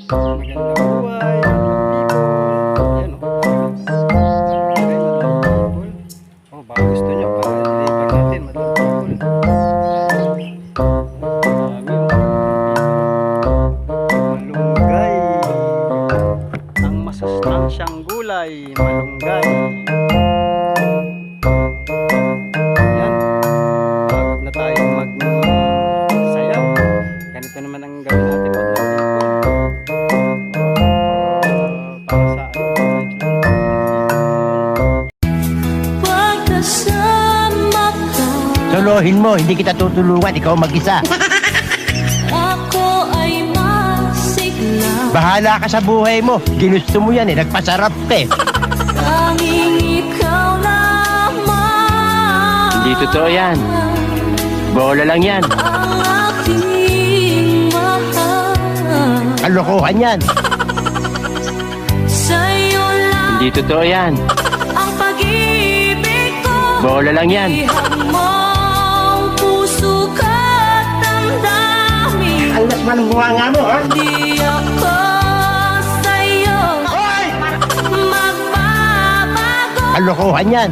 Magandang buhay, people. Yan o. Oh, baka gusto nyo, deliver natin, madlang people. Malunggay. Ang masustansyang gulay, malunggay. Yan. Pagod na tayong magsayaw. Ganito naman ang gawin natin, madlang people. Para sa Pagkasama ka, Solohin mo, hindi kita tutulungan, ikaw mag-isa. ako ay masigla. Bahala ka sa buhay mo. Ginusto mo yan nagpasarap ka eh. Tanging ikaw lamang. Hindi totoo yan. Bola lang yan. Ang aking mahal. Kalokohan yan. Sa'yo lang Hindi totoo yan. ang pag-ibig ko. Bola lang yan. Ihag mo ang puso ka't damdamin. Ang lasman buha nga mo, ha? Di ako sa'yo magbabago. Kalokohan yan.